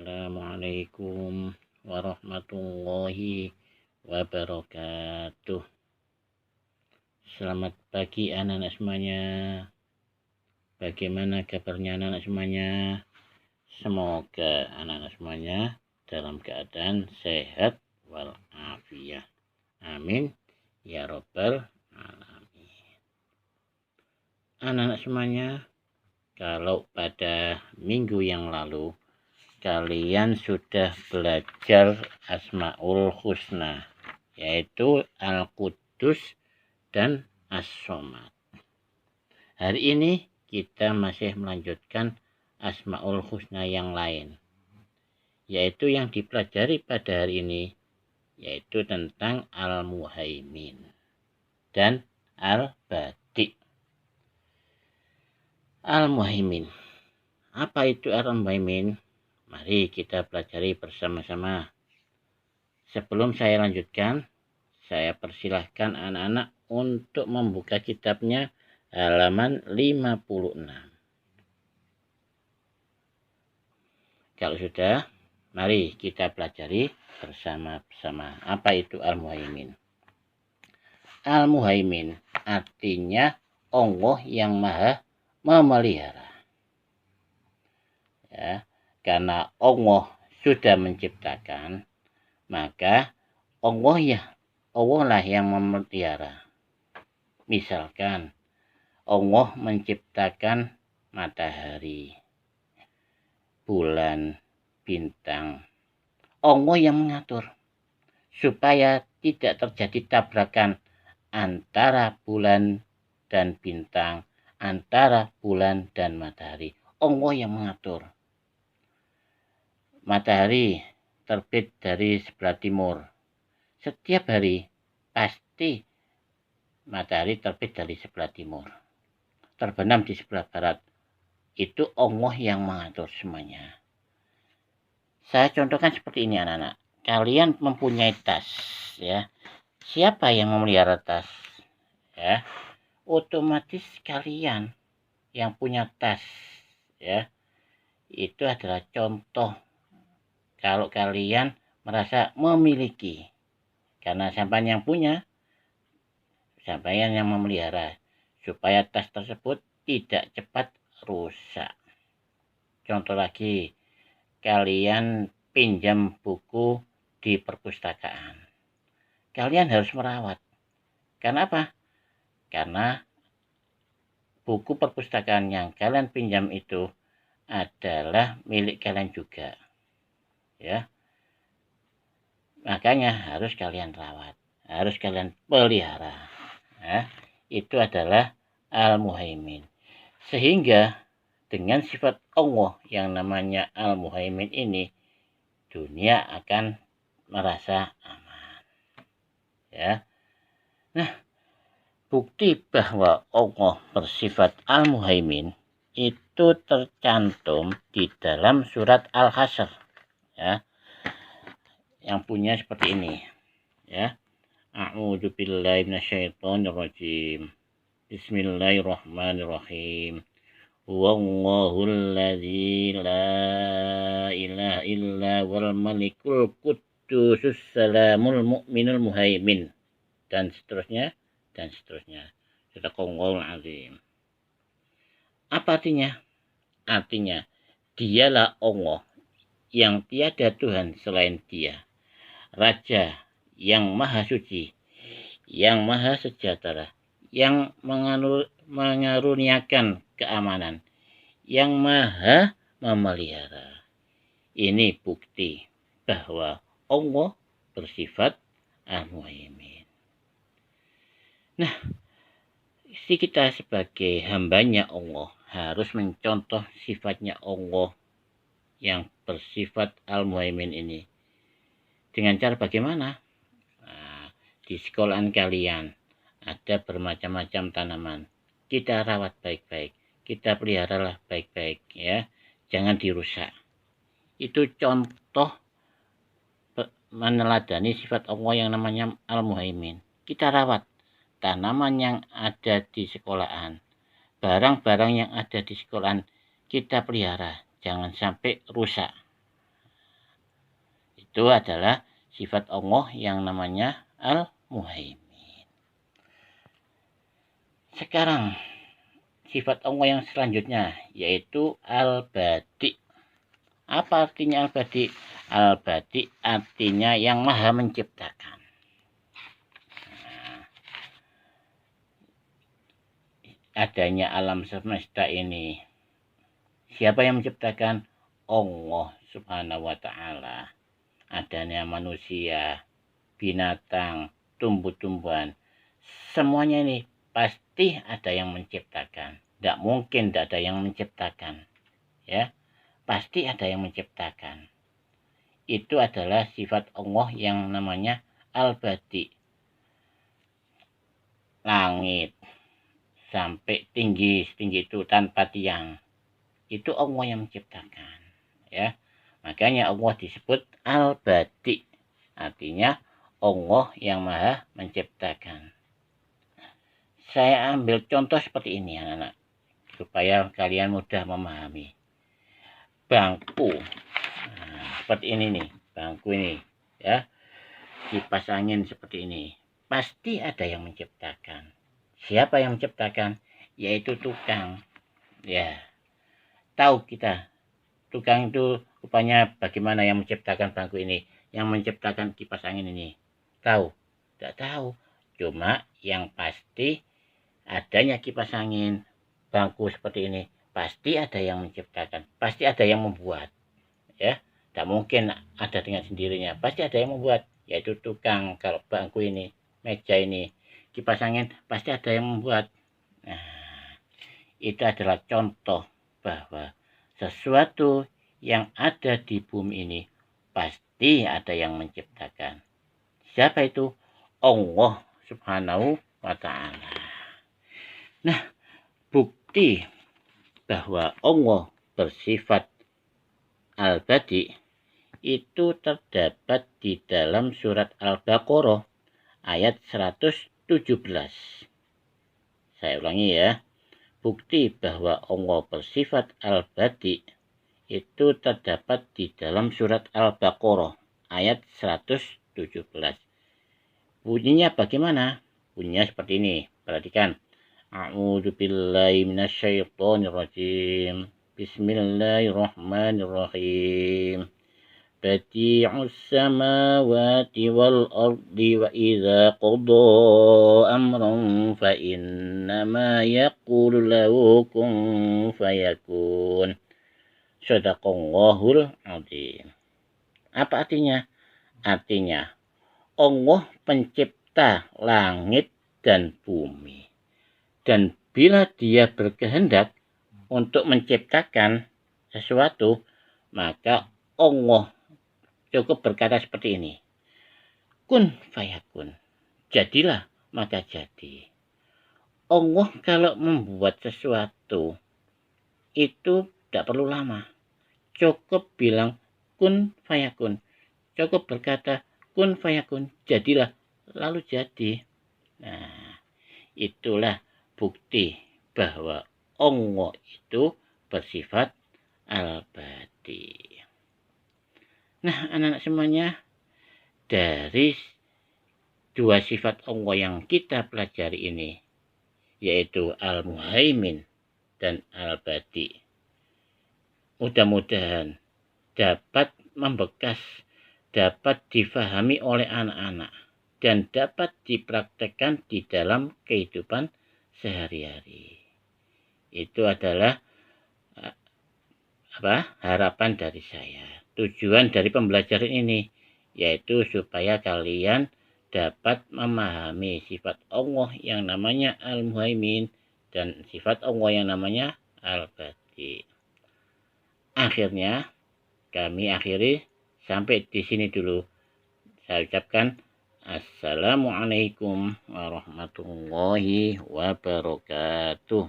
Assalamualaikum warahmatullahi wabarakatuh. Selamat pagi anak-anak semuanya. Bagaimana kabarnya anak-anak semuanya? Semoga anak-anak semuanya dalam keadaan sehat walafiat. Amin ya robbal alamin. Anak-anak semuanya, kalau pada minggu yang lalu kalian sudah belajar Asmaul Husna, yaitu Al-Quddus dan As-Somad. Hari ini kita masih melanjutkan Asmaul Husna yang lain, yaitu yang dipelajari pada hari ini, yaitu tentang Al-Muhaimin dan Al-Badi. Al-Muhaimin. Apa itu Al-Muhaimin? Mari kita pelajari bersama-sama. Sebelum saya lanjutkan, saya persilahkan anak-anak untuk membuka kitabnya halaman 56. Kalau sudah, mari kita pelajari bersama-sama. Apa itu Al-Muhaimin? Al-Muhaimin artinya Allah yang Maha Memelihara. Ya, karena Allah sudah menciptakan, maka Allah lah yang memelihara. Misalkan Allah menciptakan matahari, bulan, bintang. Allah yang mengatur supaya tidak terjadi tabrakan antara bulan dan bintang, antara bulan dan matahari. Allah yang mengatur. Matahari terbit dari sebelah timur. Setiap hari pasti matahari terbit dari sebelah timur, terbenam di sebelah barat. Itu Allah yang mengatur semuanya. Saya contohkan seperti ini anak-anak. Kalian mempunyai tas, ya. Siapa yang memelihara tas? Ya, otomatis kalian yang punya tas, ya. Itu adalah contoh kalau kalian merasa memiliki, karena sampean yang punya, sampean yang memelihara, supaya tas tersebut tidak cepat rusak. Contoh lagi, kalian pinjam buku di perpustakaan, kalian harus merawat. Karena apa? Karena buku perpustakaan yang kalian pinjam itu adalah milik kalian juga, ya. Makanya harus kalian rawat, harus kalian pelihara. Ya, itu adalah Al-Muhaimin. Sehingga dengan sifat Allah yang namanya Al-Muhaimin ini, dunia akan merasa aman. Ya. Nah, bukti bahwa Allah bersifat Al-Muhaimin itu tercantum di dalam surat Al-Hasyr, ya. Yang punya seperti ini, ya. A'udzu billahi minasyaitonir rajim. Bismillahirrahmanirrahim. Huwallahul ladzi la ilaha illa wal malikul quddusus salamul mu'minul muhaimin, dan seterusnya dan seterusnya. Sadaqallahul azim. Apa artinya? Artinya, dialah Allah yang tiada Tuhan selain Dia, Raja yang maha suci, yang maha sejahtera, yang mengaruniakan keamanan, yang maha memelihara. Ini bukti bahwa Allah bersifat Al-Muhaimin. Nah, kita sebagai hambanya Allah harus mencontoh sifatnya Allah yang bersifat Al-Muhaimin ini. Dengan cara bagaimana? Nah, di sekolahan kalian ada bermacam-macam tanaman. Kita rawat baik-baik, kita peliharalah baik-baik, ya. Jangan dirusak. Itu contoh meneladani sifat Allah yang namanya Al-Muhaimin. Kita rawat tanaman yang ada di sekolahan, barang-barang yang ada di sekolahan, kita pelihara, jangan sampai rusak. Itu adalah sifat Allah yang namanya Al-Muhaimin. Sekarang sifat Allah yang selanjutnya yaitu Al-Badi. Apa artinya Al-Badi? Al-Badi artinya yang maha menciptakan. Adanya alam semesta ini, siapa yang menciptakan? Allah Subhanahu wa Ta'ala. Adanya manusia, binatang, tumbuh-tumbuhan, semuanya ini pasti ada yang menciptakan. Tidak mungkin tidak ada yang menciptakan, ya. Pasti ada yang menciptakan. Itu adalah sifat Allah yang namanya Al-Badi. Langit sampai tinggi itu tanpa tiang, itu Allah yang menciptakan, ya. Makanya Allah disebut Al-Badi, artinya Allah yang maha menciptakan. Saya ambil contoh seperti ini, anak-anak, supaya kalian mudah memahami. Bangku, seperti ini nih, bangku ini, ya, kipas angin seperti ini, pasti ada yang menciptakan. Siapa yang menciptakan? Yaitu tukang. Ya, tahu kita tukang itu rupanya bagaimana yang menciptakan bangku ini, yang menciptakan kipas angin ini. Tahu? Tidak tahu. Cuma yang pasti adanya kipas angin, bangku seperti ini, pasti ada yang menciptakan, pasti ada yang membuat, ya. Tidak mungkin ada dengan sendirinya, pasti ada yang membuat, yaitu tukang. Kalau bangku ini, meja ini, kipas angin, pasti ada yang membuat. Nah, itu adalah contoh bahwa sesuatu yang ada di bumi ini pasti ada yang menciptakan. Siapa itu? Allah Subhanahu wa Ta'ala. Nah, bukti bahwa Allah bersifat Al-Badi itu terdapat di dalam surat Al-Baqarah ayat 117. Saya ulangi ya. Bukti bahwa Allah bersifat Al-Badi itu terdapat di dalam surat Al-Baqarah ayat 117. Bunyinya bagaimana? Bunyinya seperti ini. Perhatikan. A'udzu billahi minasyaitonir rajim. Bismillahirrahmanirrahim. Badi'us samawati wal ardi wa idza qada amran fa innama yaqulu lahu kun fayakun. Shadaqallahul azim. Apa artinya? Artinya Allah pencipta langit dan bumi. Dan bila dia berkehendak untuk menciptakan sesuatu, maka Allah cukup berkata seperti ini. Kun fayakun. Jadilah maka jadi. Allah kalau membuat sesuatu itu tidak perlu lama. Cukup bilang kun fayakun. Cukup berkata kun fayakun. Jadilah lalu jadi. Nah, itulah bukti bahwa Allah itu bersifat Al-Badi. Nah, anak-anak semuanya, dari dua sifat Allah yang kita pelajari ini, yaitu Al-Muhaimin dan Al-Badi, mudah-mudahan dapat membekas, dapat difahami oleh anak-anak, dan dapat dipraktekkan di dalam kehidupan sehari-hari. Itu adalah harapan dari saya. Tujuan dari pembelajaran ini yaitu supaya kalian dapat memahami sifat Allah yang namanya Al-Muhaimin dan sifat Allah yang namanya Al-Badi. Akhirnya kami akhiri sampai di sini dulu. Saya ucapkan Assalamualaikum warahmatullahi wabarakatuh.